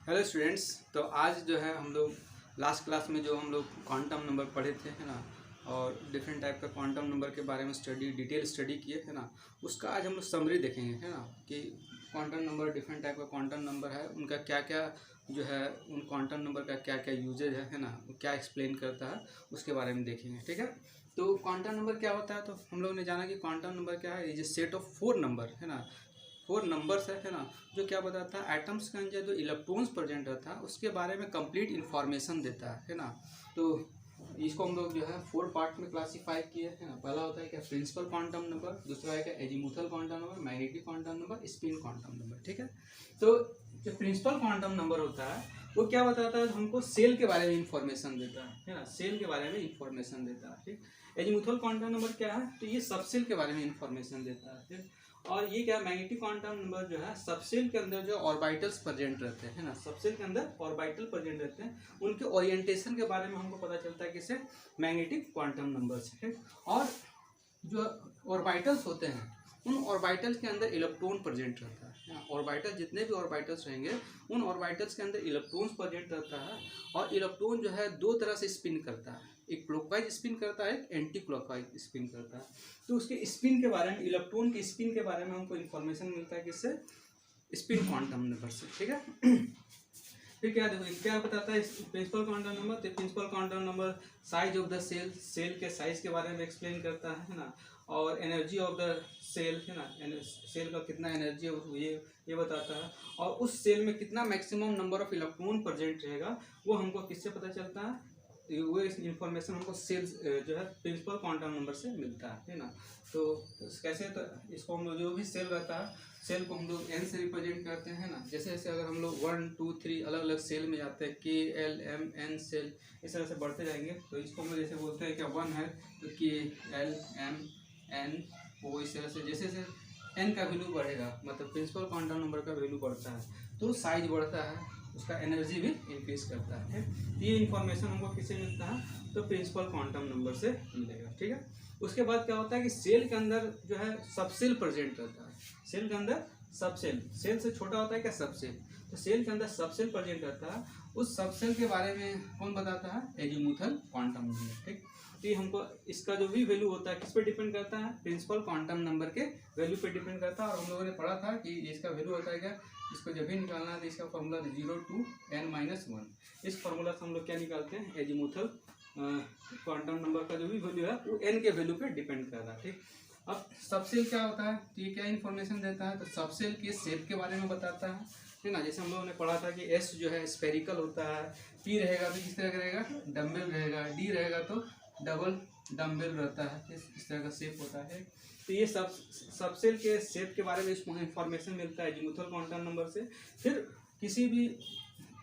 Hello students. तो आज जो है हम लोग लास्ट क्लास में जो हम लोग क्वांटम नंबर पढ़े थे, है ना, और डिफरेंट टाइप का क्वांटम नंबर के बारे में डिटेल स्टडी किए, है ना। उसका आज हम लोग समरी देखेंगे, है ना, कि क्वांटम नंबर, डिफरेंट टाइप का क्वांटम नंबर है, उनका क्या क्या जो है, उन क्वांटम नंबर का क्या क्या यूजेज है ना, क्या एक्सप्लेन करता है, उसके बारे में देखेंगे। ठीक है। तो क्वांटम नंबर क्या होता है, तो हम लोग ने जाना कि क्वांटम नंबर क्या है, ये सेट ऑफ 4 नंबर, है ना, 4 नंबर्स है ना, जो क्या बताता है, एटम्स के अंदर जो इलेक्ट्रॉन्स प्रेजेंट रहता है उसके बारे में कंप्लीट इन्फॉर्मेशन देता है ना। तो इसको हम लोग जो है 4 पार्ट में क्लासीफाई किए, है ना। पहला होता है क्या, प्रिंसिपल क्वांटम नंबर, दूसरा है क्या, azimuthal quantum number, magnetic quantum number, spin quantum number. ठीक है। तो जो प्रिंसिपल क्वांटम नंबर होता है वो क्या बताता है, हमको सेल के बारे में इंफॉर्मेशन देता है ना, सेल के बारे में इंफॉर्मेशन देता है। ठीक। एजीमुथल क्वांटम नंबर क्या है, तो ये सबसेल के बारे में इंफॉर्मेशन देता है। ठीक। और ये क्या, मैग्नेटिक क्वांटम नंबर जो है, सबसेल के अंदर जो ऑर्बिटल्स प्रेजेंट रहते हैं, है ना, सबसेल के अंदर ऑर्बिटल प्रेजेंट रहते हैं, उनके ओरिएंटेशन के बारे में हमको पता चलता है किससे, मैग्नेटिक क्वांटम नंबर से। और जो ऑर्बिटल्स होते हैं उन ऑर्बिटल्स के अंदर इलेक्ट्रॉन प्रेजेंट रहता है। ऑर्बिटल, जितने भी ऑर्बिटल्स रहेंगे उन ऑर्बिटल्स के अंदर इलेक्ट्रॉन्स प्रेजेंट रहता है। और इलेक्ट्रॉन जो है 2 तरह से स्पिन करता है, एक क्लॉकवाइज स्पिन करता है, एक एंटी क्लॉकवाइज स्पिन करता है। तो उसके स्पिन के बारे में, इलेक्ट्रॉन के स्पिन के बारे में हमको इन्फॉर्मेशन मिलता है किससे, स्पिन क्वांटम नंबर से। ठीक है। फिर क्या देखो, क्या बताता है प्रिंसिपल क्वांटम नंबर, तो principal quantum number size of the shell, shell के साइज के बारे में एक्सप्लेन करता है ना। और एनर्जी ऑफ द सेल, है ना, सेल का कितना एनर्जी है ये बताता है। और उस सेल में कितना maximum number of electron present रहेगा वो हमको किससे पता चलता है, वो इन्फॉर्मेशन हमको सेल्स जो है प्रिंसिपल क्वांटम नंबर से मिलता है ना। तो कैसे, तो इसको हम लोग जो भी सेल रहता है, सेल को हम लोग एन से रिप्रेजेंट करते हैं ना। जैसे जैसे अगर हम लोग 1 2 3 अलग अलग सेल में जाते हैं, के एल एम एन सेल, इस तरह से बढ़ते जाएंगे। तो इसको हम लोग जैसे बोलते हैं क्या, 1 है तो के एल एम एन ओ, इस तरह से जैसे जैसे एन का वैल्यू बढ़ेगा, मतलब प्रिंसिपल क्वांटम नंबर का वैल्यू बढ़ता है तो साइज बढ़ता है, उसका एनर्जी भी इंक्रीज करता है। ये इन्फॉर्मेशन हमको किससे मिलता है, तो प्रिंसिपल क्वांटम नंबर से मिलेगा। ठीक है। उसके बाद क्या होता है कि सेल के अंदर जो है सबसेल प्रेजेंट रहता है, सेल के अंदर सबसेल, सेल से छोटा होता है क्या, सबसेल, तो सेल के अंदर सबसेल प्रेजेंट रहता है। उस सबसेल के बारे में कौन बताता है, एजीमुथल क्वांटम नंबर। ठीक। तो ये हमको इसका जो भी वैल्यू होता है किस पे डिपेंड करता है, प्रिंसिपल क्वांटम नंबर के वैल्यू पे डिपेंड करता है। और हम लोगों ने पढ़ा था कि इसका वैल्यू होता है क्या, इसको जब भी निकालना है तो इसका फॉर्मूला 0 to n-1, इस फॉर्मूला से हम लोग क्या निकालते हैं, एजीमुथल क्वांटम नंबर का जो भी वैल्यू है वो n के वैल्यू पे डिपेंड कर रहा है। ठीक। अब सबसेल क्या होता है, तो ये क्या इन्फॉर्मेशन देता है, तो सबसेल के शेप के बारे में बताता है ना। जैसे हम लोगों ने पढ़ा था कि S जो है स्पेरिकल होता है, P रहेगा तो किस तरह का रहेगा, डम्बल रहेगा, D रहेगा तो डबल डम्बल रहता है, इस तरह का शेप होता है। तो ये सबसेल के शेप के बारे में इसको इंफॉर्मेशन मिलता है एजीमुथल क्वांटम नंबर से। फिर किसी भी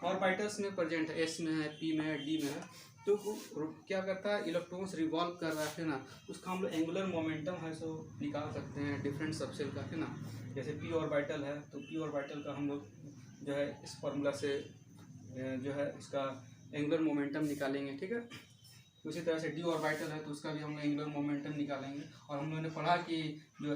ऑर्बिटल्स में प्रेजेंट है, एस में है, पी में है, डी में है, तो वो क्या करता है, इलेक्ट्रॉन्स रिवॉल्व कर रहा है ना, उसका हम लोग एंगुलर मोमेंटम है सो निकाल सकते हैं डिफरेंट सबसेल का, है ना। जैसे पी ऑर्बिटल है तो पी ऑर्बिटल का हम लोग जो है इस फॉर्मूला से जो है इसका एंगुलर मोमेंटम निकालेंगे। ठीक है। उसी तरह से डी ऑर्बिटल है तो उसका भी हम लोग एंगुलर मोमेंटम निकालेंगे। और हम लोगों ने पढ़ा कि जो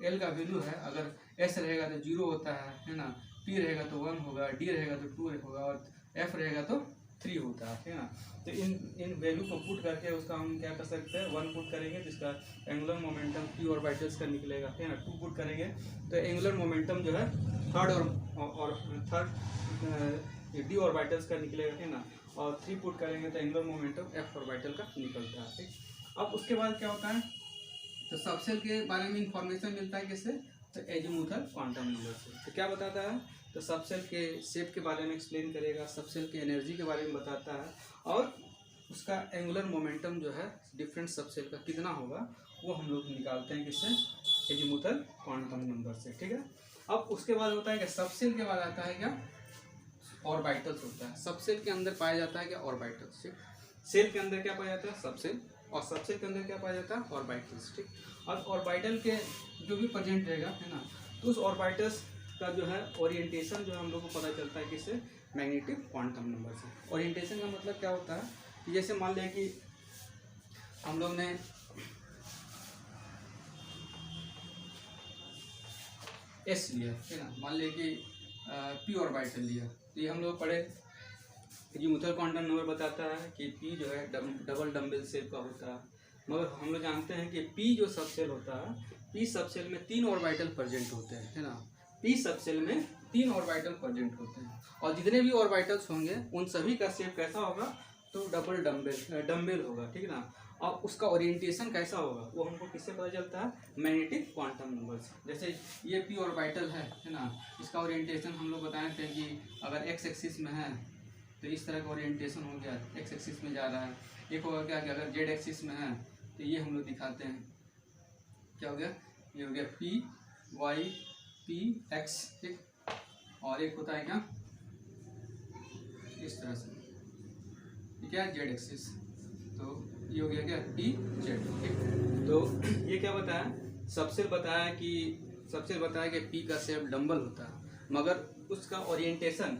एल का वैल्यू है, अगर एस रहेगा तो 0 होता है ना, पी रहेगा तो 1 होगा, डी रहेगा तो 2 होगा, और एफ रहेगा तो 3 होता है ना। तो इन वैल्यू को पुट करके उसका हम क्या कर सकते हैं, 1 पुट करेंगे तो इसका एंगुलर मोमेंटम पी ऑर्बिटल्स का निकलेगा, है ना। 2 पुट करेंगे तो एंगुलर मोमेंटम जो है थर्ड डी ऑर्बिटल्स का निकलेगा, है ना। और 3 पुट करेंगे तो एंगुलर मोमेंटम एफ ऑर्बिटल का निकलता है। ठीक। अब उसके बाद क्या होता है, तो सबसेल के बारे में इंफॉर्मेशन मिलता है किससे, तो एजीमुथल क्वांटम नंबर से। तो क्या बताता है, तो सबसेल के शेप के बारे में एक्सप्लेन करेगा, सबसेल के एनर्जी के बारे में बताता है, और उसका एंगुलर मोमेंटम जो है डिफरेंट सबसेल का कितना होगा वो हम लोग निकालते हैं किससे, एजीमुथल क्वांटम नंबर से। ठीक है। अब उसके बाद होता है क्या, सबसेल के बाद आता है क्या, ऑर्बिटल्स होता है। सबसेल के अंदर पाया जाता है क्या, ऑर्बिटल्स। ठीक। सेल के अंदर क्या पाया जाता है, सबसेल, और सबसेल के अंदर क्या पाया जाता है, ऑर्बिटल्स। ठीक। और ऑर्बिटल के जो भी प्रेजेंट रहेगा, है ना, तो उस ऑर्बिटल्स का जो है ओरिएंटेशन जो है हम लोग को पता चलता है किससे, मैग्नेटिक क्वांटम नंबर से। ओरिएंटेशन का मतलब क्या होता है कि जैसे मान लें कि हम लोग ने एस लिया, है ना, मान लें कि पी ऑर्बिटल लिया, तो ये हम लोग पढ़े एजीमुथल क्वांटम नंबर बताता है कि पी जो है डबल डम्बल शेप का होता है, मगर हम लोग जानते हैं कि पी जो सबसेल होता है, पी सबसेल में 3 ऑर्बिटल प्रेजेंट होते हैं, है ना। पी सबसेल में 3 ऑर्बिटल प्रेजेंट होते हैं, और जितने भी ऑर्बिटल्स होंगे उन सभी का शेप कैसा होगा, तो डबल डम्बल होगा, ठीक है ना। और उसका ओरिएंटेशन कैसा होगा वो हमको किससे पता चलता है, मैग्नेटिक क्वांटम नंबर से। जैसे ये पी ऑर्बिटल है ना, इसका ओरिएंटेशन हम लोग बताए थे कि अगर एक्स एक्सिस में है तो इस तरह का ओरिएंटेशन हो गया, एक्स एक्सिस में जा रहा है। एक होगा क्या कि अगर जेड एक्सिस में है तो ये हम लोग दिखाते हैं, क्या हो गया, ये हो गया पी वाई पी एक्स, ठीक। और एक होता है क्या, इस तरह से, ये क्या है, जेड एक्सिस, तो ये हो गया क्या, पी जेड, ठीक। तो ये क्या बताया, सबसे बताया कि पी का शेप डम्बल होता है, मगर उसका ओरिएंटेशन,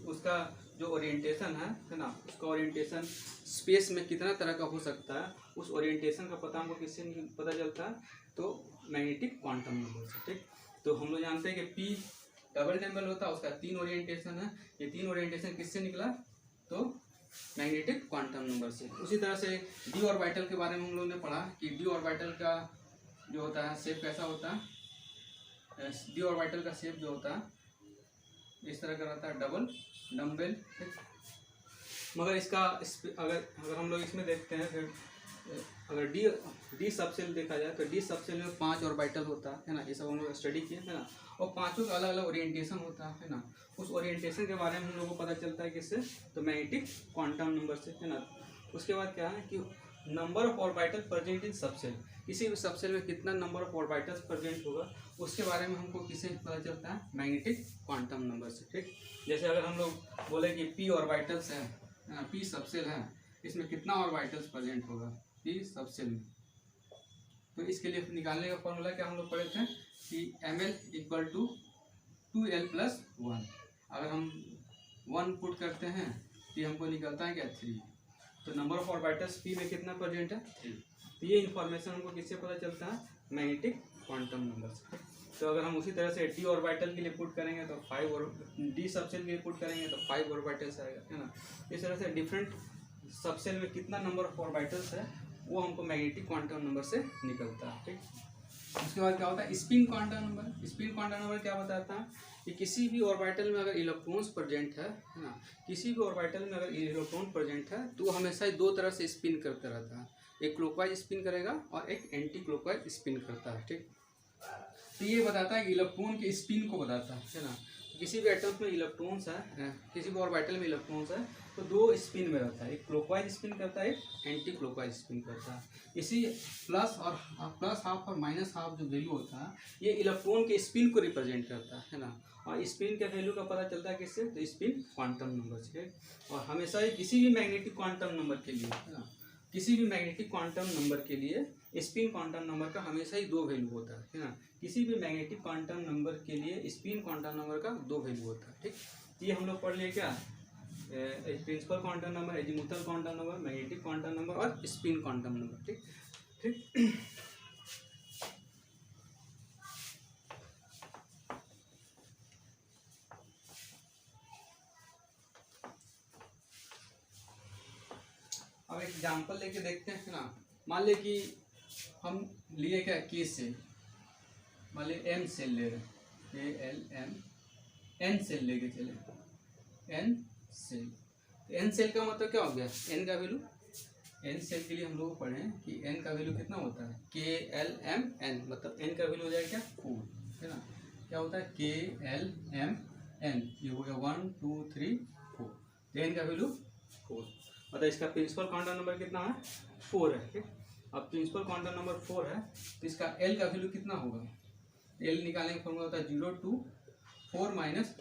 उसका जो ओरिएंटेशन है ना, उसका ओरिएंटेशन स्पेस में कितना तरह का हो सकता है, उस ओरिएंटेशन का पता हमको किससे पता चलता है, तो मैग्नेटिक क्वांटम नंबर से, ठीक। तो हम लोग जानते हैं कि पी डबल डम्बल होता है, उसका 3 ओरिएंटेशन है, ये 3 ओरिएंटेशन किससे निकला, तो मैग्नेटिक क्वांटम नंबर से। उसी तरह से डी ऑर्बिटल के बारे में हम लोगों ने पढ़ा कि डी ऑर्बिटल का जो होता है शेप कैसा होता है, डी ऑर्बिटल का शेप जो होता है इस तरह का रहता है, डबल डम्बल, ठीक। मगर इसका अगर हम लोग इसमें देखते हैं, फिर अगर डी सबसेल देखा जाए तो डी सबसेल में 5 ऑर्बिटल होता है ना, ये सब हम लोग स्टडी किए, है ना। और पांचों का अलग अलग ओरिएंटेशन होता है ना, उस ओरिएंटेशन के बारे में हम लोगों को पता चलता है किससे, तो मैग्नेटिक क्वांटम नंबर से, है ना। उसके बाद क्या है कि number of orbital present in subshell, किसी भी सबसेल में कितना नंबर ऑफ ऑर्बिटल्स प्रेजेंट होगा उसके बारे में हमको किससे पता चलता है, मैग्नेटिक क्वांटम नंबर से, ठीक। जैसे अगर हम लोग बोले कि पी ऑर्बिटल्स है, पी सबसेल है, इसमें कितना ऑर्बिटल्स प्रेजेंट होगा पी सबसेल में, तो इसके लिए निकालने का फॉर्मूला क्या हम लोग पढ़े थे कि ml इक्वल टू 2l+1। अगर हम 1 पुट करते हैं तो ये हमको निकलता है क्या, 3। तो नंबर ऑफ ऑर्बिटल्स पी में कितना प्रेजेंट है, 3। तो ये इन्फॉर्मेशन हमको किससे पता चलता है, मैग्नेटिक क्वांटम नंबर से। तो अगर हम उसी तरह से डी ऑर्बिटल के लिए पुट करेंगे तो 5, और डी सबसेल के लिए पुट करेंगे तो 5 ऑर्बिटल्स आएगा, है ना। इस तरह से डिफरेंट सबसेल में कितना नंबर ऑफ ऑर्बिटल्स है वो हमको मैग्नेटिक क्वांटम नंबर से निकलता है, ठीक। उसके बाद क्या होता है, spin quantum number. Spin quantum number क्या बताता है कि किसी भी ऑर्बिटल में अगर इलेक्ट्रॉन्स प्रेजेंट है ना, किसी भी ऑर्बिटल में अगर इलेक्ट्रॉन प्रेजेंट है तो हमेशा 2 तरह से स्पिन करता रहता है, एक क्लॉकवाइज स्पिन करेगा और एक एंटी क्लॉकवाइज स्पिन करता है, ठीक। तो ये बताता है कि इलेक्ट्रॉन के स्पिन को बताता है ना। किसी भी एटम में इलेक्ट्रॉन्स है, किसी भी ऑर्बिटल में इलेक्ट्रॉन्स है तो 2 स्पिन में रहता है, एक क्लॉकवाइज स्पिन करता है, एक एंटी क्लॉकवाइज स्पिन करता है। इसी प्लस हाफ और माइनस हाफ जो वैल्यू होता है ये इलेक्ट्रॉन के स्पिन को रिप्रेजेंट करता है ना। और स्पिन के वैल्यू का पता चलता है किससे, तो स्पिन क्वांटम नंबर से। और हमेशा ही किसी भी मैग्नेटिक क्वांटम नंबर के लिए, है ना, किसी भी मैग्नेटिक क्वांटम नंबर के लिए स्पिन क्वांटम नंबर का हमेशा ही 2 वैल्यू होता है ना। किसी भी मैग्नेटिक क्वांटम नंबर के लिए स्पिन क्वांटम नंबर का 2 वैल्यू होता है, ठीक। ये हम लोग पढ़ लिए क्या, principal quantum number, azimuthal quantum number, magnetic quantum number और स्पिन क्वांटम नंबर, ठीक ठीक। अब एग्जांपल लेके देखते हैं ना। मान ले कि हम लिए क्या, के सेल, मान ले एम सेल ले रहे, KLM, एन सेल लेके चले, एन सेल। एन सेल का मतलब क्या हो गया, एन का वैल्यू, एन सेल के लिए हम लोग पढ़े कि एन का वैल्यू कितना होता है, KLMN, मतलब एन का वैल्यू हो जाएगा क्या, 4, है ना। क्या होता है KLMN, ये हो गया 1 2 3 4, तो एन का वैल्यू 4, मतलब इसका प्रिंसिपल क्वांटम नंबर कितना है, 4 है, ठीक। अब प्रिंसिपल क्वांटम नंबर 4 है तो इसका एल का वैल्यू कितना होगा, एल निकालने का फॉर्मूला होता है 0 2 4 -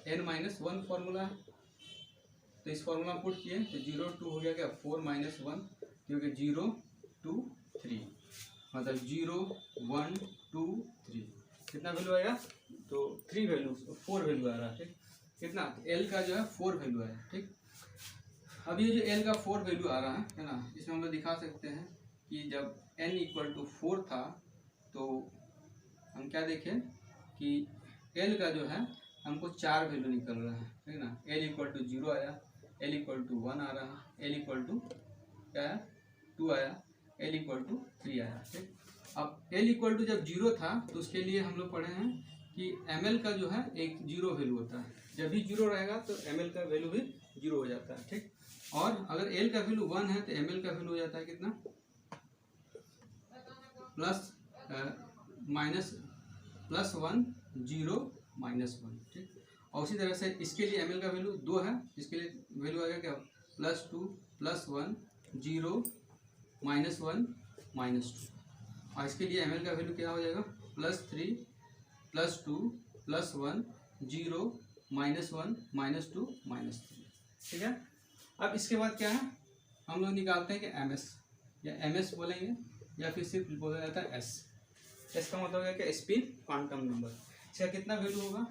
n - 1 फॉर्मूला है। तो इस फॉर्मूला में पुट किए तो 0 2 हो गया क्या, 4 - 1, क्योंकि 0 2 3, मतलब 0 1 2 3, कितना वैल्यू आएगा, तो 3 वैल्यू, 4 वैल्यू आ रहा है, ठीक। कितना, एल का जो है 4 वैल्यू आया, ठीक। अब ये जो एल का 4 वैल्यू आ रहा है ना, इसमें हम लोग दिखा सकते हैं कि जब n = 4 था तो हम क्या देखें कि एल का जो है हमको 4 वैल्यू निकल रहा है, ठीक ना। L इक्वल टू 0 आया, L इक्वल टू 1 आ रहा, L इक्वल टू क्या है 2 आया, L इक्वल टू 3 आया, ठीक। अब L इक्वल टू जब 0 था तो उसके लिए हम लोग पढ़े हैं कि ml का जो है एक 0 वैल्यू होता है, जब भी 0 रहेगा तो ml का वैल्यू भी 0 हो जाता है, ठीक। और अगर L का वैल्यू 1 है तो ml का वैल्यू हो जाता है कितना, प्लस +1 0 -1, ठीक। और उसी तरह से इसके लिए ml का वैल्यू 2 है, इसके लिए वैल्यू आएगा क्या, +2 +1 0 -1 -2। और इसके लिए ml का वैल्यू क्या हो जाएगा, +3 +2 +1 0 -1 -2 -3, ठीक है। अब इसके बाद क्या है, हम लोग निकालते हैं कि ms, या ms बोलेंगे या फिर सिर्फ बोला जाता है s। s का मतलब है कि स्पिन क्वांटम नंबर। इसका कितना वैल्यू होगा,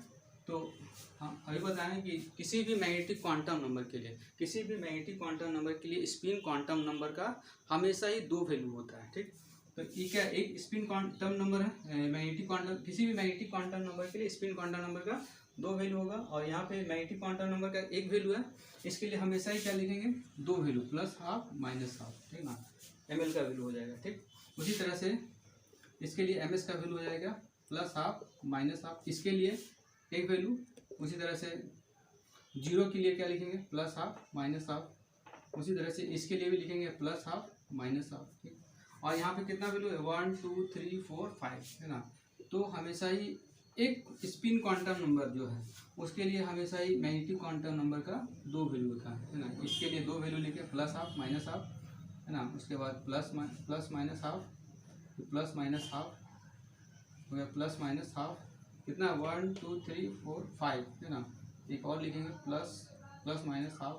तो हम अभी बताएं कि किसी भी मैग्नेटिक क्वांटम नंबर के लिए, किसी भी मैग्नेटिक क्वांटम नंबर के लिए स्पिन क्वांटम नंबर का हमेशा ही 2 वैल्यू होता है, ठीक। तो ये क्या एक स्पिन क्वांटम नंबर है, मैग्नेटिक क्वांटम, किसी भी मैग्नेटिक क्वांटम नंबर के लिए स्पिन क्वांटम नंबर का 2 वैल्यू होगा। और यहाँ पे मैग्नेटिक क्वांटम नंबर का 1 वैल्यू है, इसके लिए हमेशा ही क्या लिखेंगे, 2 वैल्यू, +½ -½ ठीक ना, ml का वैल्यू हो जाएगा, ठीक। उसी तरह से इसके लिए ms का वैल्यू हो जाएगा +½ -½ इसके लिए एक वैल्यू। उसी तरह से 0 के लिए क्या लिखेंगे, +½ -½ उसी तरह से इसके लिए भी लिखेंगे +½ -½ ठीक। और यहाँ पे कितना वैल्यू है, 1 2 3 4 5 है ना। तो हमेशा ही एक स्पिन क्वांटम नंबर जो है उसके लिए हमेशा ही मैग्नेटिक क्वांटम नंबर का 2 वैल्यू होता है ना। इसके लिए 2 वैल्यू लिखे, +½ -½ है ना, उसके बाद प्लस -½ प्लस -½ हो गया, +-½ कितना, 1 2 3 4 5 है ना। एक और लिखेंगे +-½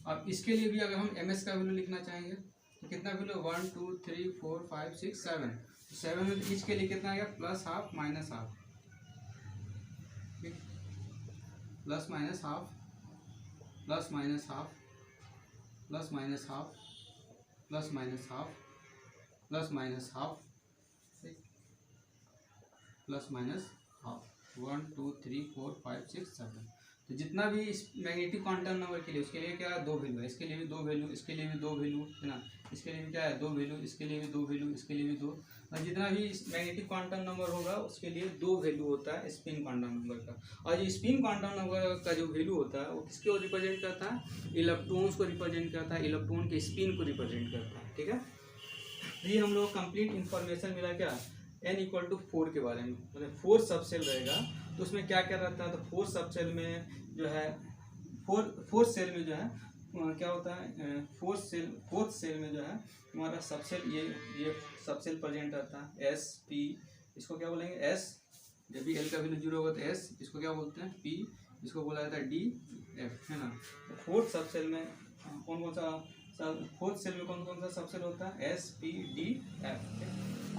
अब इसके लिए भी अगर हम ms का वैल्यू लिखना चाहेंगे तो कितना वैल्यू, 1 2 3 4 5 6 7 7 में इसके लिए कितना आएगा, +½ -½ ठीक, +-½ +-½ +-½ +-½ +-½ ठीक, +-½ 1 2 3 4 5 6 7। तो जितना भी इस मैग्नेटिक क्वांटम नंबर के लिए, उसके लिए क्या है, 2 वैल्यू है, इसके लिए भी 2 वैल्यू, इसके लिए भी 2 वैल्यू है ना, इसके लिए भी क्या है, 2 वैल्यू, इसके लिए भी 2 वैल्यू, इसके लिए भी 2। और जितना भी मैग्नेटिक क्वांटम नंबर होगा उसके लिए 2 वैल्यू होता है स्पिन क्वांटम नंबर का। और जो स्पिन क्वांटम नंबर का जो वैल्यू होता है वो किसको रिप्रेजेंट करता है, इलेक्ट्रॉन्स को रिप्रेजेंट करता है, इलेक्ट्रॉन के स्पिन को रिप्रेजेंट करता है, ठीक है। ये हम लोग कंप्लीट इन्फॉर्मेशन मिला क्या, n इक्वल टू 4 के बारे में, मतलब 4 सबसेल रहेगा तो उसमें क्या क्या रहता है, तो 4 सबसेल में जो है 4 सेल में जो है क्या होता है, 4th सेल में जो है हमारा सबसेल, ये सबसेल प्रेजेंट रहता है, s p, इसको क्या बोलेंगे s, जब भी l का वैल्यू 0 होगा तो s, इसको क्या बोलते हैं p, इसको बोला जाता है d f है ना। तो 4th सबसेल में कौन कौन सा, 4th सेल में कौन कौन सा सबसेल होता है, s p d f।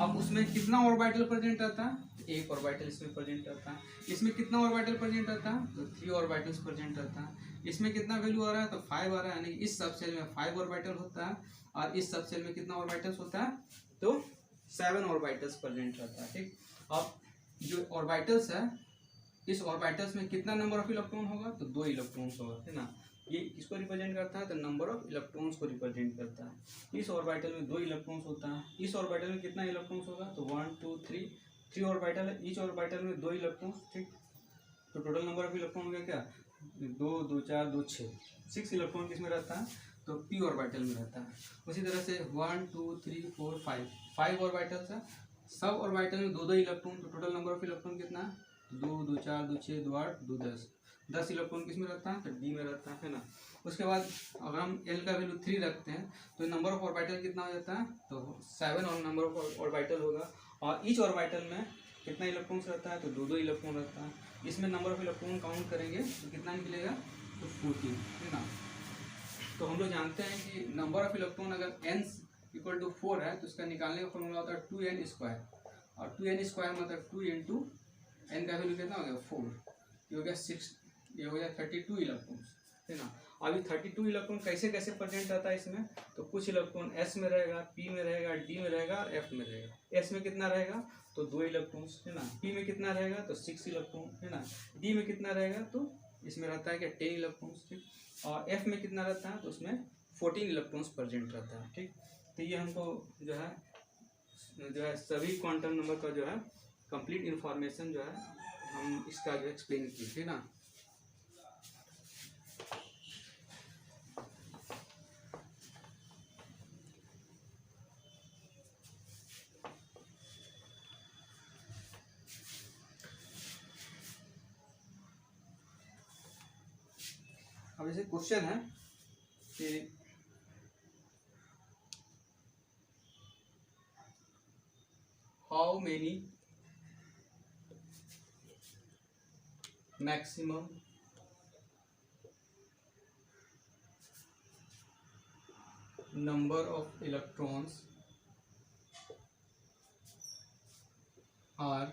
अब उसमें कितना ऑर्बिटल प्रेजेंट रहता है, एक ऑर्बिटल इसमें प्रेजेंट रहता है। इसमें कितना ऑर्बिटल प्रेजेंट रहता है, तो 3 ऑर्बिटल्स प्रेजेंट रहता है। इसमें कितना वैल्यू आ रहा है, तो 5 आ रहा है, यानी इस सबसेल में 5 ऑर्बिटल होता है। और इस सबसेल में कितना ऑर्बिटल्स होता है, तो 7 ऑर्बिटल्स प्रेजेंट रहता है, ठीक। अब जो ऑर्बिटल्स है, इस ऑर्बिटल्स में कितना नंबर ऑफ इलेक्ट्रॉन होगा, तो 2 इलेक्ट्रॉन्स होगा, है ना। ये किसको रिप्रेजेंट करता है, तो नंबर ऑफ इलेक्ट्रॉन्स को रिप्रेजेंट करता है। इस ऑर्बिटल में 2 इलेक्ट्रॉन्स होता है, इस ऑर्बिटल में कितना इलेक्ट्रॉन्स होगा, तो 1 2 3 ऑर्बिटल है, ईच ऑर्बिटल में 2 इलेक्ट्रॉन्स, ठीक। तो टोटल नंबर ऑफ इलेक्ट्रॉन हो गया क्या, 2 2 4 2 6 इलेक्ट्रॉन किसमें रहता है, तो p ऑर्बिटल में रहता है। उसी तरह से 1 2 3 4 5 ऑर्बिटल्स है, सब ऑर्बिटल में 2 इलेक्ट्रॉन, तो टोटल नंबर ऑफ इलेक्ट्रॉन कितना है, 2 2 4 2 6 2 8 2 10 इलेक्ट्रॉन किस में रहता है, तो डी में रहता है ना। उसके बाद अगर हम एल का वैल्यू 3 रखते हैं तो नंबर ऑफ ऑर्बिटल कितना हो जाता है, तो 7 और नंबर ऑफ ऑर्बिटल होगा। और ईच ऑर्बिटल में कितना इलेक्ट्रॉन्स रहता है, तो 2 इलेक्ट्रॉन रहता है। इसमें नंबर ऑफ इलेक्ट्रॉन काउंट करेंगे तो कितना निकलेगा, तो 14 है ना। तो हम लोग जानते हैं कि नंबर ऑफ इलेक्ट्रॉन अगर n इक्वल टू 4 है तो इसका निकालने का फॉर्मूला होता है 2n²। और 2n² मतलब 2 × n का वैल्यू कितना हो गया, 4, ये हो गया 6, ये हो गया 32 इलेक्ट्रॉन्स। है ना। अभी 32 इलेक्ट्रॉन कैसे कैसे प्रेजेंट रहता है इसमें, तो कुछ इलेक्ट्रॉन एस में रहेगा, पी में रहेगा, डी में रहेगा और एफ में रहेगा। एस में कितना रहेगा तो 2 इलेक्ट्रॉन्स, है ना। पी में कितना रहेगा तो 6 इलेक्ट्रॉन, है ना। डी में कितना रहेगा तो इसमें रहता है क्या 10 इलेक्ट्रॉन्स, ठीक। और एफ में कितना रहता है तो उसमें 14 इलेक्ट्रॉन्स प्रेजेंट रहता है, ठीक। तो ये हमको जो है सभी क्वांटम नंबर का जो है कंप्लीट इंफॉर्मेशन जो है हम इसका जो एक्सप्लेन किए थे ना। अब जैसे क्वेश्चन है कि how many maximum number of electrons are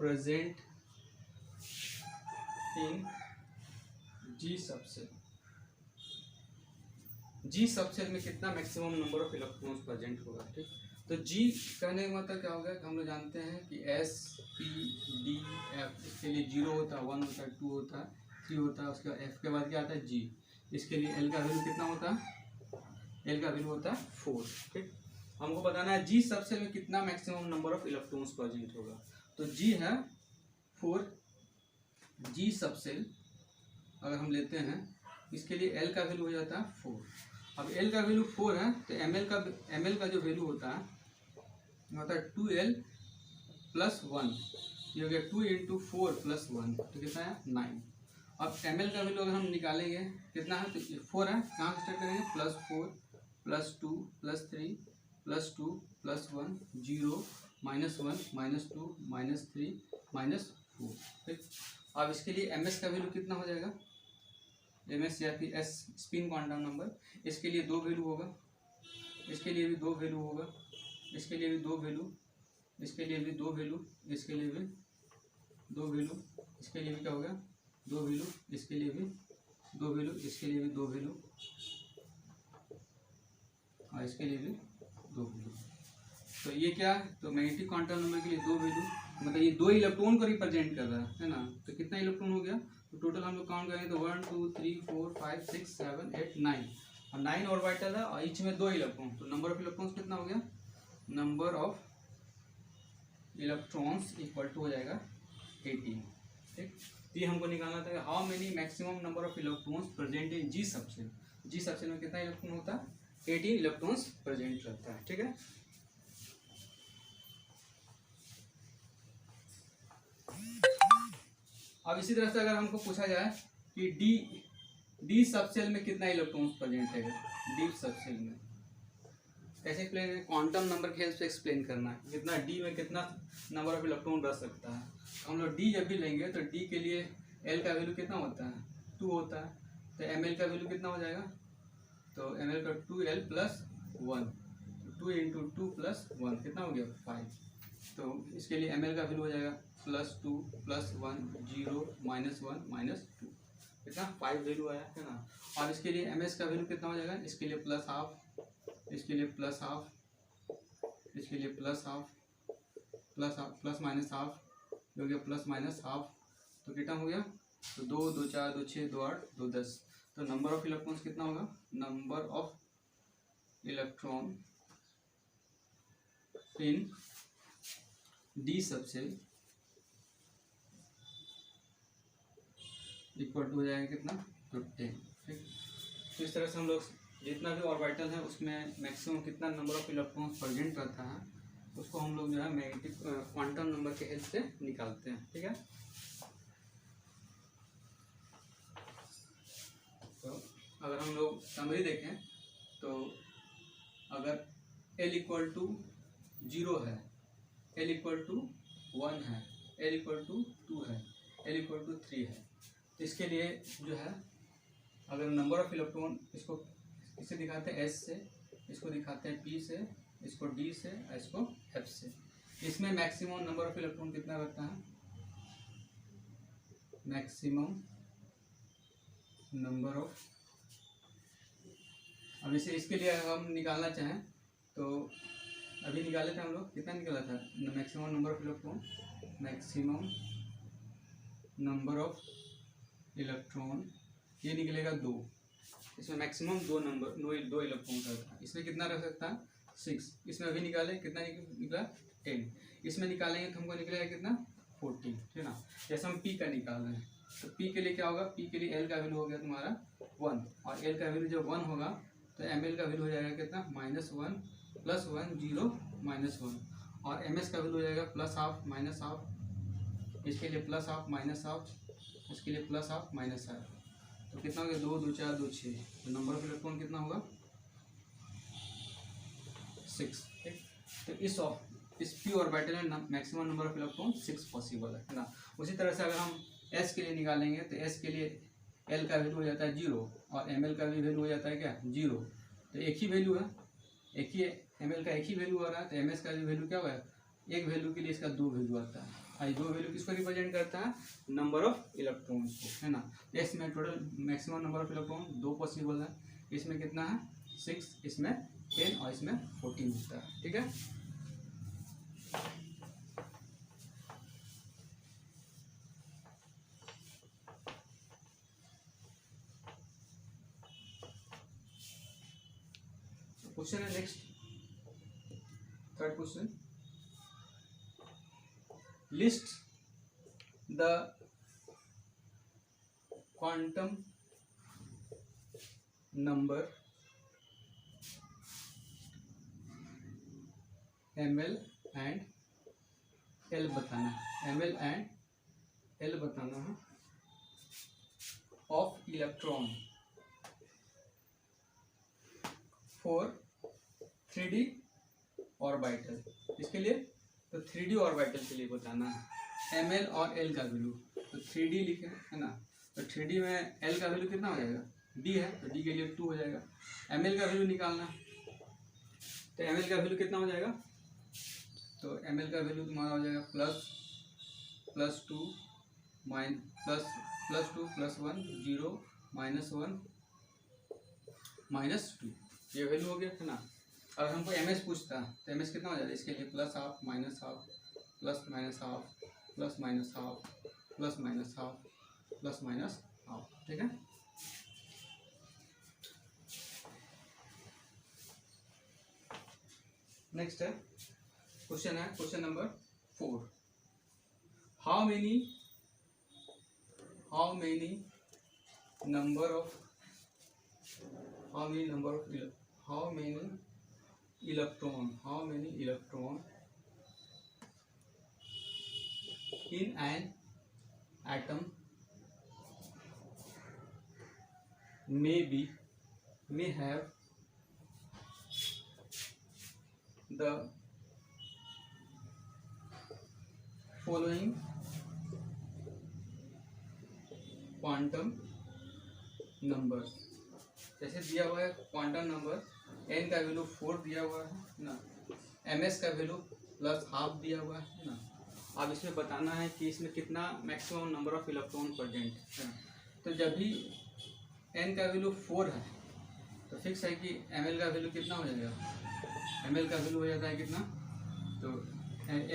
present in G subshell. G subshell में कितना maximum number of electrons present होगा, ठीक। तो G कहने का मतलब क्या होगा कि हम लोग जानते हैं कि S P D F, इसके लिए 0 होता है, 1 होता है, 2 होता है, 3 होता है, उसके बाद F के बाद क्या आता है G। इसके लिए L का वैल्यू कितना होता है, L का वैल्यू होता है 4, ठीक। हमको बताना है G सबसेल में कितना maximum number of electrons present होगा। तो G है 4, G सबसेल अगर हम लेते हैं इसके लिए L का वैल्यू हो जाता है 4। अब L का वैल्यू 4 है तो ML का जो वैल्यू होता है 2L प्लस 1, ये हो गया 2 इंटू 4 प्लस 1 तो कितना है 9। अब ML का वैल्यू अगर हम निकालेंगे कितना है तो 4 है, कहाँ से स्टार्ट करेंगे +4 +2 +3 +2 +1 0 -1 -2 -3 -4, ठीक। अब इसके लिए MS का वैल्यू कितना हो जाएगा, MS या फिर S स्पिन क्वांटम नंबर, इसके लिए 2 वैल्यू होगा, इसके लिए भी 2 वैल्यू होगा, इसके लिए भी 2 वैल्यू, इसके लिए भी 2 वैल्यू, इसके लिए भी 2 वैल्यू, इसके लिए भी क्या होगा 2 वैल्यू, इसके लिए भी 2 वैल्यू, इसके लिए भी 2 वैल्यू और इसके लिए भी 2 वैल्यू। तो ये क्या तो मैग्नेटिक क्वांटम नंबर के लिए 2 वैल्यू, मतलब ये 2 इलेक्ट्रॉन को रिप्रेजेंट कर रहा है ना। तो कितना इलेक्ट्रॉन हो गया तो टोटल हम लोग काउंट करेंगे तो 1 2 3 4 5 6 7 8 9 और 9 ऑर्बिटल है और ईच में 2 इलेक्ट्रॉन, तो नंबर ऑफ इलेक्ट्रॉन्स कितना हो गया, number of electrons equal to हो जाएगा 18, ठीक। तो ये हमको निकालना था how many maximum number of electrons present in G subshell. G subshell में कितना इलेक्ट्रॉन होता है 18 इलेक्ट्रॉन्स प्रेजेंट रहता है, ठीक है। अब इसी तरह से अगर हमको पूछा जाए कि डी सबसेल में कितना इलेक्ट्रॉन्स प्रेजेंट है, डी सबसेल में कैसे एक्सप्लेन करें, क्वांटम नंबर के हेल्प से एक्सप्लेन करना है कितना डी में कितना नंबर ऑफ इलेक्ट्रॉन रह सकता है। हम लोग डी जब भी लेंगे तो डी के लिए एल का वैल्यू कितना होता है 2 होता है, तो एम एल का वैल्यू कितना हो जाएगा तो एम एल का 2L + 1, 2 इंटू 2 + 1 कितना हो गया 5। तो इसके लिए एम एल का वैल्यू हो जाएगा +2 + 1 0 -1 -2 कितना 5 वैल्यू आया है ना। और इसके लिए एम एस का वैल्यू कितना हो जाएगा, इसके लिए +½ इसके लिए +½ इसके लिए +½ ±½ हो गया +-½ तो कितना हो गया तो 2 2 4 2 6 2 8 2 10। तो नंबर ऑफ इलेक्ट्रॉन्स कितना होगा, number of electron in d subshell equal to हो जाएगा कितना तो 10, ठीक। तो इस तरह से हम लोग जितना भी ऑर्बिटल है उसमें मैक्सिमम कितना नंबर ऑफ इलेक्ट्रॉन्स प्रेजेंट रहता है उसको हम लोग जो है मैग्नेटिक क्वांटम नंबर के हेल्प से निकालते हैं, ठीक है। तो अगर हम लोग समरी देखें तो अगर L = 0 है, L = 1 है, L = 2 है, L = 3 है, तो इसके लिए जो है अगर नंबर ऑफ इलेक्ट्रॉन इसको किससे दिखाते हैं S से, इसको दिखाते हैं P से, इसको D से, इसको F से। इसमें मैक्सिमम नंबर ऑफ इलेक्ट्रॉन कितना रहता है, मैक्सिमम नंबर ऑफ, अब इसे इसके लिए हम निकालना चाहें तो अभी निकाले थे हम लोग, कितना निकाला था, maximum number of electron, maximum number of electron, ये निकलेगा 2, इसमें मैक्सिमम 2 नंबर 2 इलेक्ट्रॉन रहता है, इसमें कितना रह सकता है 6, इसमें अभी निकाले कितना निकला 10, इसमें निकालेंगे तो हमको निकलेगा कितना 14, है ना। जैसे हम पी का निकाल रहे हैं तो पी के लिए क्या होगा, पी के लिए एल का वैल्यू हो गया तुम्हारा 1, और एल का वैल्यू जब 1 होगा तो एम एल का वैल्यू हो जाएगा कितना -1 + 1 0 -1, और एम एस का वैल्यू हो जाएगा +½ -½ इसके लिए +½ -½ इसके लिए +½ -½ तो कितना हो गया 2 2 4 2 6, तो नंबर ऑफ इलेक्ट्रॉन कितना होगा 6, ठीक। तो इस पी ऑर्बिटल में maximum number of electron 6 possible है ना। उसी तरह से अगर हम एस के लिए निकालेंगे तो एस के लिए एल का वैल्यू हो जाता है 0 और एम एल का भी वैल्यू हो जाता है क्या 0, तो एक ही वैल्यू है, एक ही एम एल का एक ही वैल्यू आ रहा है, तो एम एस का भी वैल्यू क्या हुआ है, एक वैल्यू के लिए इसका 2 वैल्यू आता है, और 2 वैल्यू किसको रिप्रेजेंट करता है, नंबर ऑफ इलेक्ट्रॉन्स को, है ना। इसमें total maximum number of electron 2 possible है, इसमें कितना है 6, इसमें 10 और इसमें 14 होता है, ठीक है। क्वेश्चन है next, third question, list the quantum number ml and l बताना है, ml एंड l बताना है of electron for 3D orbital, इसके लिए तो 3D ऑर्बिटल के लिए बताना है ml और l का वैल्यू, तो 3D लिखे है ना, तो 3D में l का वैल्यू कितना हो जाएगा d है, तो d के लिए 2 हो जाएगा, ml का वैल्यू निकालना है, तो ml का वैल्यू कितना हो जाएगा, तो ml का वैल्यू तुम्हारा हो जाएगा +2 +2 +1 0 -1 -2, ये वैल्यू हो गया है ना। अगर हमको एम एस पूछता है तो एम एस कितना हो जाएगा, इसके लिए +½ -½ +−½ +−½ +−½ ठीक है। नेक्स्ट है क्वेश्चन, है question number 4, how many number of electron in an atom may have the following quantum number, जैसे दिया हुआ है क्वांटम नंबर n का वैल्यू 4 दिया हुआ है ना, ms का वैल्यू +½ दिया हुआ है ना। अब इसमें बताना है कि इसमें कितना maximum number of electron present है ना। तो जब भी n का वैल्यू 4 है तो फिक्स है कि ml का वैल्यू कितना हो जाएगा, ml का वैल्यू हो जाता है कितना, तो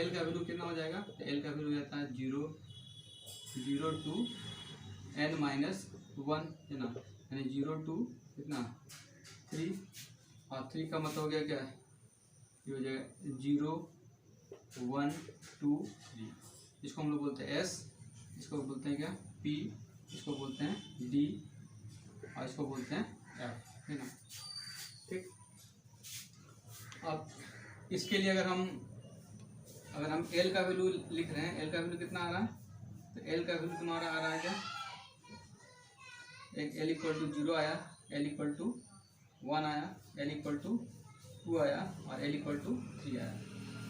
l का वैल्यू कितना हो जाएगा, तो l का वैल्यू हो जाता है 0 0 to n-1 है ना, यानी 0 to कितना 3, और 3 का मतलब हो गया क्या, ये हो जाएगा 0 1 2 3, इसको हम लोग बोलते हैं S, इसको बोलते हैं क्या P, इसको बोलते हैं D और इसको बोलते हैं F, है ना, ठीक। अब इसके लिए अगर हम L का वैल्यू लिख रहे हैं, L का वैल्यू कितना आ रहा है, तो L का वैल्यू तुम्हारा आ रहा है क्या, एक L = 0 आया, L = 1 आया, L = 2 आया और L = 3 आया।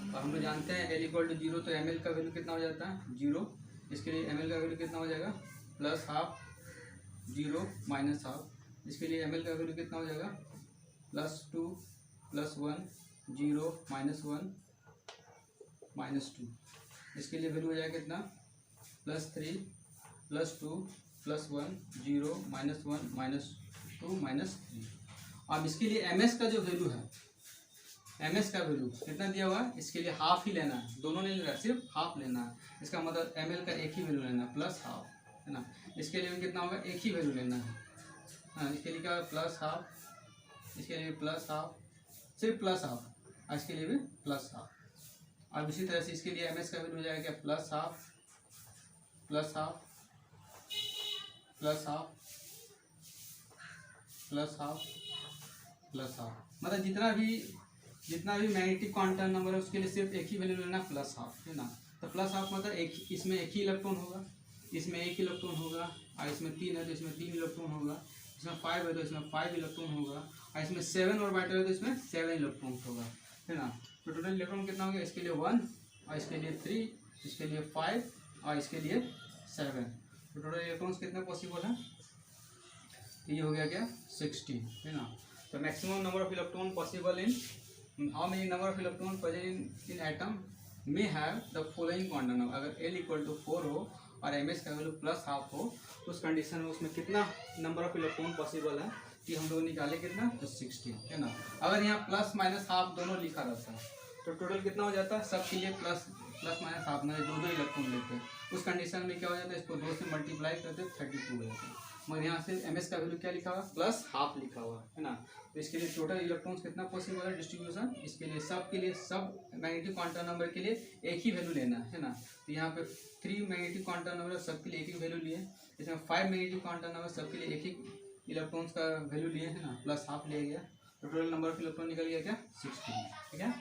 और हम लोग जानते हैं L = 0 तो ml का वैल्यू कितना हो जाता है 0, इसके लिए ml का वैल्यू कितना हो जाएगा +½ 0 -½ इसके लिए ml का वैल्यू कितना हो जाएगा +2 +1 0 -1 -2, इसके लिए वैल्यू हो जाएगा कितना +3 +2 +1 0 -1 -2 -3। अब इसके लिए ms का जो वैल्यू है, ms का वैल्यू कितना दिया हुआ है, इसके लिए हाफ ही लेना है, दोनों नहीं लेना, सिर्फ हाफ लेना है। इसका मतलब ml का एक ही वैल्यू लेना है प्लस हाफ, है ना। इसके लिए भी कितना होगा, एक ही वैल्यू लेना है। हाँ, इसके लिए क्या है प्लस हाफ, इसके लिए प्लस हाफ, सिर्फ प्लस हाफ, और इसके लिए भी प्लस हाफ। अब इसी तरह से इसके लिए ms का वैल्यू हो जाएगा plus half plus half plus half plus half plus half, मतलब जितना भी मैग्नेटिक क्वांटम नंबर है उसके लिए सिर्फ एक ही वैल्यू लेना प्लस हाफ, है ना। तो प्लस हाफ मतलब इसमें एक ही इलेक्ट्रॉन होगा, इसमें एक ही इलेक्ट्रॉन होगा, और इसमें 3 है तो इसमें 3 इलेक्ट्रॉन होगा, इसमें 5 है तो इसमें 5 इलेक्ट्रॉन होगा, और इसमें 7 ऑर्बिटल है तो इसमें 7 इलेक्ट्रॉन होगा, है ना। तो टोटल इलेक्ट्रॉन कितना हो गया, इसके लिए 1, और इसके लिए 3, इसके लिए 5, और इसके लिए 7। तो टोटल इलेक्ट्रॉन्स कितने पॉसिबल है, ये हो गया क्या 16, है ना। तो maximum number of electron possible in how many number of electron present in atom may have the following quantum number. अगर l = 4 हो और ms का वैल्यू प्लस हाफ हो तो उस कंडीशन में उसमें कितना नंबर ऑफ इलेक्ट्रॉन पॉसिबल है कि हम लोग निकाले कितना, तो 16, है ना। अगर यहाँ प्लस माइनस हाफ दोनों लिखा रहता है तो टोटल कितना हो जाता है, सबके लिए प्लस माइनस हाफ में 2 इलेक्ट्रॉन लेते हैं। उस कंडीशन में क्या हो जाता है, इसको 2 से मल्टीप्लाई करते 32 हो जाता है। मगर यहाँ से ms का वैल्यू क्या लिखा हुआ है, प्लस हाफ लिखा हुआ है ना। तो इसके लिए टोटल इलेक्ट्रॉन्स कितना पॉसिबल है डिस्ट्रीब्यूशन, इसके लिए सब मैग्नेटिक क्वांटम नंबर के लिए एक ही वैल्यू लेना है ना। तो यहाँ पे 3 मैग्नेटिक क्वांटम नंबर सबके लिए एक ही वैल्यू लिए, इसमें 5 मैग्नेटिक क्वांटम नंबर सबके लिए एक ही इलेक्ट्रॉन्स का वैल्यू लिए, है ना, प्लस हाफ लिया गया। तो टोटल नंबर ऑफ इलेक्ट्रॉन निकल गया क्या 16, ठीक है।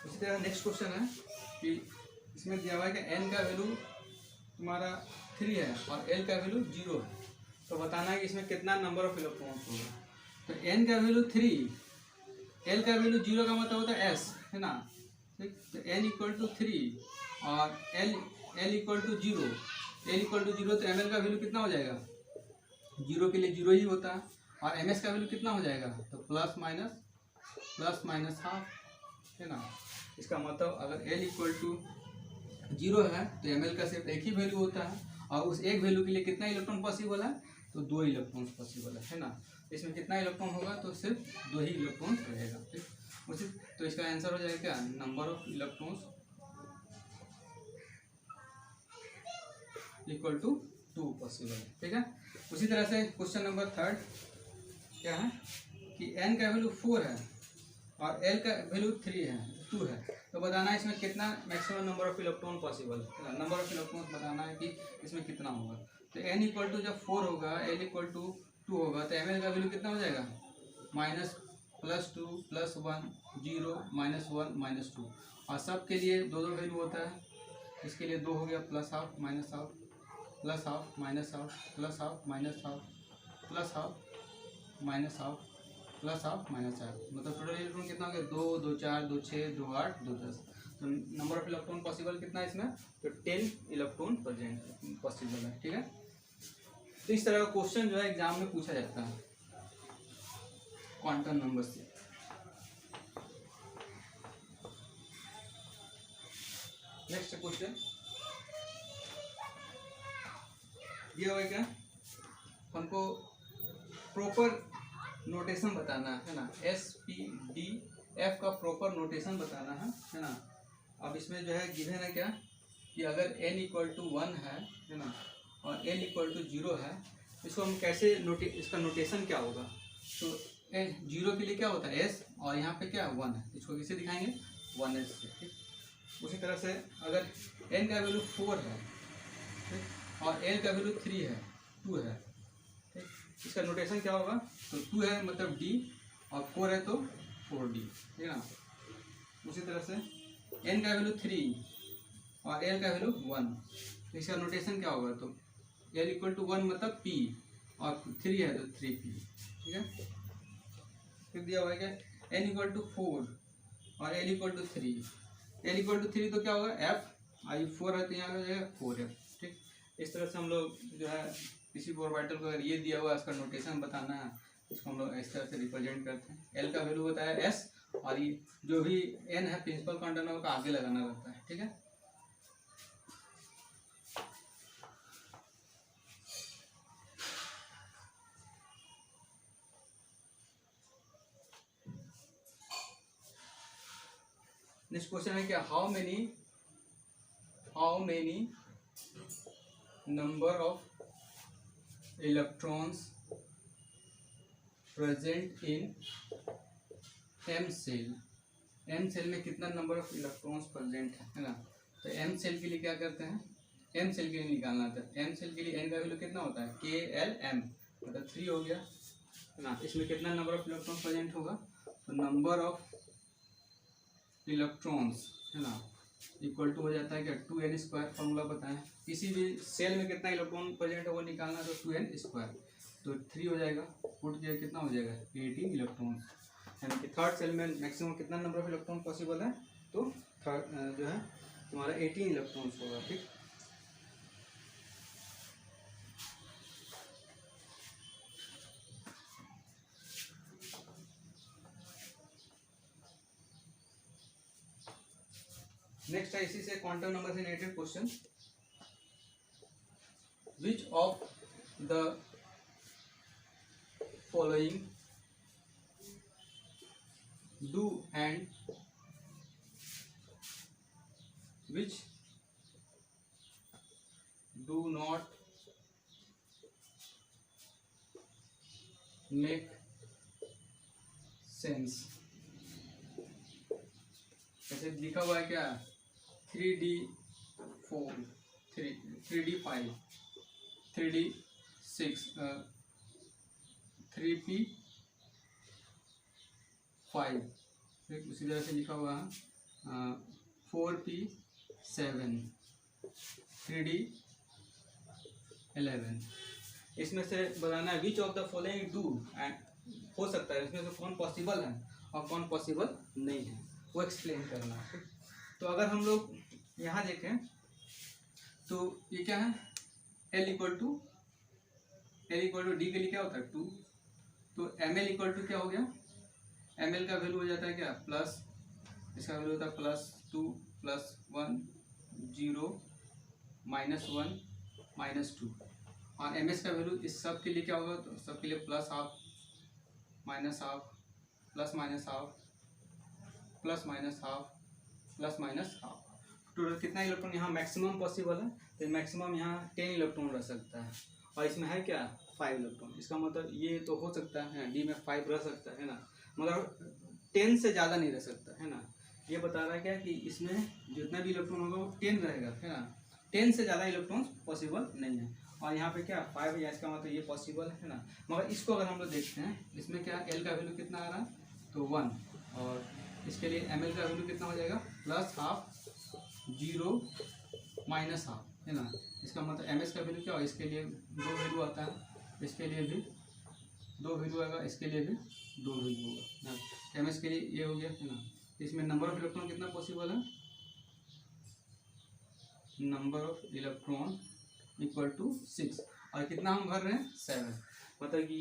इसी तरह नेक्स्ट क्वेश्चन है कि इसमें दिया हुआ है कि n का वैल्यू तुम्हारा 3 है और l का वैल्यू 0 है, तो बताना है कि इसमें कितना नंबर ऑफ इलेक्ट्रॉन्स होगा। तो n का वैल्यू 3, l का वैल्यू 0 का मतलब होता है s, है ना। ठीक, तो n = 3 और l = 0, l = 0 तो ml का वैल्यू कितना हो जाएगा, 0 के लिए 0 ही होता है, और ms का वैल्यू कितना हो जाएगा, तो प्लस माइनस हाफ, है ना। इसका मतलब अगर l = 0 है तो ml का सिर्फ एक ही वैल्यू होता है, और उस एक वैल्यू के लिए कितना इलेक्ट्रॉन पॉसिबल है, तो 2 इलेक्ट्रॉन पॉसिबल है ना। इसमें कितना इलेक्ट्रॉन होगा, तो सिर्फ 2 ही इलेक्ट्रॉन रहेगा, ठीक। उसी तो इसका आंसर हो जाएगा क्या, नंबर ऑफ इलेक्ट्रॉन्स = 2 पॉसिबल, ठीक है। उसी तरह से क्वेश्चन नंबर 3 क्या है कि n का वैल्यू 4 है और l का वैल्यू 2 है, तो बताना है इसमें कितना maximum number of electron possible है, नंबर ऑफ इलेक्ट्रॉन बताना है कि इसमें कितना होगा। तो n = जब 4 होगा, l = 2 होगा, तो ml का वैल्यू कितना हो जाएगा, -+2 +1 0 -1 -2, और सब के लिए 2 वैल्यू होता है। इसके लिए 2 हो गया plus half minus half plus half minus half plus half minus half plus half minus half plus half minus half, मतलब टोटल इलेक्ट्रॉन कितना हो गया, 2 2 4 2 6 2 8 2 10। तो नंबर ऑफ इलेक्ट्रॉन पॉसिबल कितना है इसमें, तो 10 इलेक्ट्रॉन प्रेजेंट पॉसिबल है, ठीक है। तो इस तरह का क्वेश्चन जो है एग्जाम में पूछा जाता है क्वांटम नंबर से। नेक्स्ट क्वेश्चन ये होगा क्या, हमको प्रॉपर नोटेशन बताना है ना, SPDF का प्रॉपर नोटेशन बताना है ना। अब इसमें जो है गिवन है क्या कि अगर n = 1 है ना, और l = 0 है, इसको हम कैसे इसका नोटेशन क्या होगा। तो 0 के लिए क्या होता है s, और यहाँ पे क्या 1 है, इसको किसे दिखाएंगे 1s से, ठीक। उसी तरह से अगर n का वैल्यू 4 है, ठीक, और l का वैल्यू 3 है 2 है, ठीक, इसका नोटेशन क्या होगा, तो 2 है मतलब d, और 4 है तो 4d, ठीक है ना। उसी तरह से n का वैल्यू 3 और l का वैल्यू 1, तो इसका नोटेशन क्या होगा, तो l = 1 मतलब p, और 3 है तो 3p, ठीक है। फिर दिया हुआ है क्या n = 4 और l = 3, l = 3 तो क्या होगा f, आई 4 है तो यहाँ हो जाएगा 4f, ठीक। इस तरह से हम लोग जो है किसी भी ऑर्बिटल को अगर ये दिया हुआ है इसका नोटेशन बताना है, इसको हम लोग इस तरह से रिप्रेजेंट करते हैं। l का वैल्यू होता है s और ये जो भी n है प्रिंसिपल क्वांटम नंबर का आगे लगाना रहता है, ठीक है। नेक्स्ट क्वेश्चन है क्या, how many number of electrons present in M shell. M shell में कितना नंबर ऑफ इलेक्ट्रॉन्स प्रेजेंट है ना। तो एम सेल के लिए क्या करते हैं, एम सेल के लिए निकालना था। एम सेल के लिए एन का वैल्यू कितना होता है, के एल एम, मतलब 3 हो गया ना। इसमें कितना नंबर ऑफ इलेक्ट्रॉन्स प्रेजेंट होगा, तो नंबर ऑफ इलेक्ट्रॉन्स है ना इक्वल टू हो जाता है क्या, 2n²। फॉर्मूला बताएं, किसी भी सेल में कितना इलेक्ट्रॉन प्रेजेंट है वो निकालना, तो 2n²। तो 3 हो जाएगा, पुट किया कितना हो जाएगा, 18 इलेक्ट्रॉन। यानी कि थर्ड सेल में मैक्सिमम कितना नंबर ऑफ इलेक्ट्रॉन पॉसिबल है, तो थर्ड जो है तुम्हारा 18 इलेक्ट्रॉन्स होगा, ठीक। नेक्स्ट है इसी से क्वांटम नंबर से related question, which of the following do and which do not make sense। ऐसे लिखा हुआ है क्या, 3D4 3D5 3D6 3P5, उसी तरह से लिखा हुआ है 4P7 3D11। इसमें से बताना है which of the following do and, हो सकता है इसमें से कौन पॉसिबल है और कौन पॉसिबल नहीं है, वो एक्सप्लेन करना है। तो अगर हम लोग यहाँ देखें तो ये क्या है, L इक्वल टू डी के लिए क्या होता है 2, तो ML इक्वल टू क्या हो गया, ML का वैल्यू हो जाता है क्या प्लस, इसका वैल्यू होता है +2 +1 0 -1 -2, और MS का वैल्यू इस सब के लिए क्या होगा, तो सब के लिए +½ -½ +−½ +−½ टोटल कितना इलेक्ट्रॉन यहाँ मैक्सिमम पॉसिबल है, तो मैक्सिमम यहाँ 10 इलेक्ट्रॉन रह सकता है, और इसमें है क्या 5 इलेक्ट्रॉन। इसका मतलब ये तो हो सकता है डी में 5 रह सकता है ना, मगर 10 से ज़्यादा नहीं रह सकता है ना। ये बता रहा है क्या कि इसमें जितना भी इलेक्ट्रॉन होगा वो 10 रहेगा है ना, 10 से ज़्यादा इलेक्ट्रॉन्स पॉसिबल नहीं है। और यहाँ पे क्या 5 है, इसका मतलब ये पॉसिबल है ना। मगर इसको अगर हम लोग देखते हैं, इसमें क्या L का वैल्यू कितना आ रहा है, तो 1, और इसके लिए ML का वैल्यू कितना हो जाएगा +½ 0 -½ है ना। इसका मतलब MS का वैल्यू क्या होगा, इसके लिए 2 वैल्यू आता है, इसके लिए भी 2 वैल्यू आएगा, इसके लिए भी 2 वैल्यू होगा ना। MS के लिए ये हो गया है ना। इसमें नंबर ऑफ इलेक्ट्रॉन कितना पॉसिबल है, number of electron equal to 6, और कितना हम भर रहे हैं 7, मतलब कि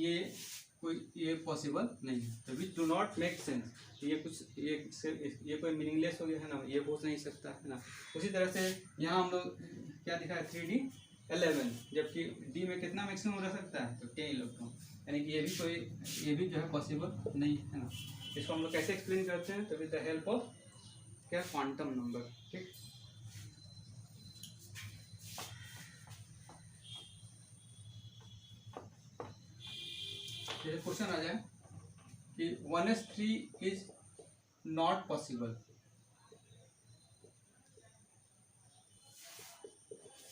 ये पॉसिबल नहीं है। तो which do not make sense, ये कोई मीनिंगलेस हो गया है ना, ये हो नहीं सकता है ना। उसी तरह से यहाँ हम लोग क्या दिखा है 3D11, जबकि डी में कितना मैक्सिमम रह सकता है, तो 10 इलेक्ट्रॉन, यानी कि ये भी जो है पॉसिबल नहीं है ना। इसको हम लोग कैसे एक्सप्लेन करते हैं, तो विद द हेल्प ऑफ क्या क्वांटम नंबर, ठीक। जैसे क्वेश्चन आ जाए कि 1s3 is not possible,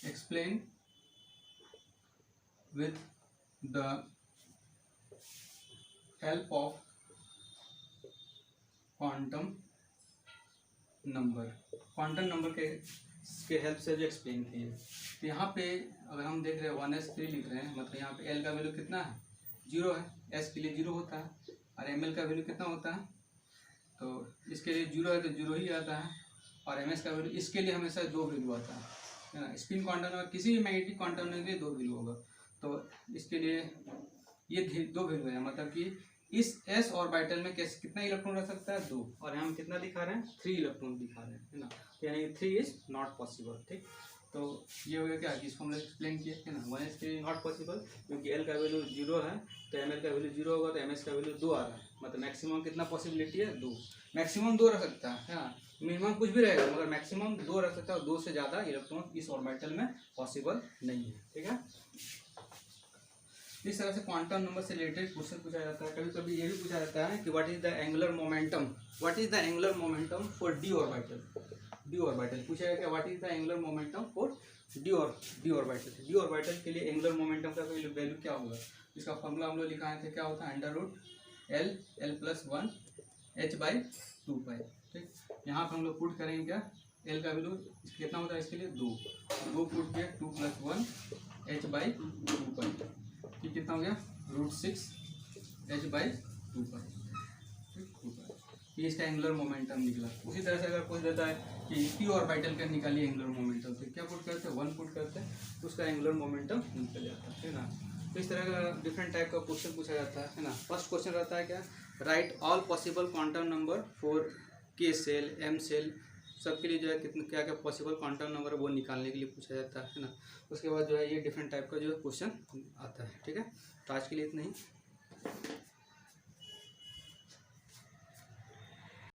explain with the help of quantum number के हेल्प से जो एक्सप्लेन किए। तो यहाँ पे अगर हम देख रहे हैं 1s3 लिख रहे हैं, मतलब यहाँ पे L का वैल्यू कितना है 0 है, S के लिए 0 होता है, और ML का वैल्यू कितना होता है, तो इसके लिए 0 है तो 0 ही आता है, और MS का वैल्यू इसके लिए हमेशा 2 वैल्यू आता है ना। स्पिन क्वांटम में किसी भी मैग्नेटिक क्वांटम के लिए 2 वैल्यू होगा, तो इसके लिए ये 2 वैल्यू है, मतलब कि इस s ऑर्बिटल में कैसे कितना इलेक्ट्रॉन रह सकता है 2, और यहाँ हम कितना दिखा रहे हैं 3 इलेक्ट्रॉन दिखा रहे हैं, है ना। यानी 3 इज नॉट पॉसिबल, ठीक। तो ये हो गया क्या कि इसको हमने एक्सप्लेन किया, है ना। 1 is नॉट पॉसिबल क्योंकि l का वैल्यू 0 है, तो ml का वैल्यू 0 होगा, तो ms का वैल्यू 2 आ रहा है, मतलब मैक्सिमम कितना पॉसिबिलिटी है 2, मैक्सिमम 2 रह सकता है ना। मिनिमम कुछ भी रहेगा मगर मैक्सिमम 2 रह सकता है, और 2 से ज़्यादा इलेक्ट्रॉन इस ऑर्बिटल में पॉसिबल नहीं है, ठीक है। इस तरह से क्वांटम नंबर से रिलेटेड क्वेश्चन पूछा जाता है। कभी कभी ये भी पूछा जाता है कि what is the angular momentum, what is the angular momentum for D orbital, D orbital पूछा है कि what is the angular momentum for D orbital. D orbital के लिए एंगुलर मोमेंटम का वैल्यू क्या होगा, इसका फॉर्मूला हम लोग लिखाए थे, क्या होता है √L+1 h/2π, ठीक। यहाँ पर हम लोग पुट करेंगे क्या, L का वैल्यू कितना होता है इसके लिए 2 पुट किया 2 + 1 h/2π, ये कितना हो गया √6 h/2π, ये इसका एंगुलर मोमेंटम निकला। उसी तरह से अगर कोई देता है कि पी ऑर्बिटल का निकालिए एंगुलर मोमेंटम, तो क्या पुट करते हैं 1 पुट करते हैं, तो उसका एंगुलर मोमेंटम निकल जाता है ना। तो इस तरह का डिफरेंट टाइप का क्वेश्चन पूछा जाता है ना। फर्स्ट क्वेश्चन रहता है क्या, right all possible quantum number for के सेल एम सेल, सबके लिए जो है कितने क्या क्या पॉसिबल क्वांटम नंबर है वो निकालने के लिए पूछा जाता है ना। उसके बाद जो है ये डिफरेंट टाइप का जो है क्वेश्चन आता है, ठीक है। तो आज के लिए इतना ही।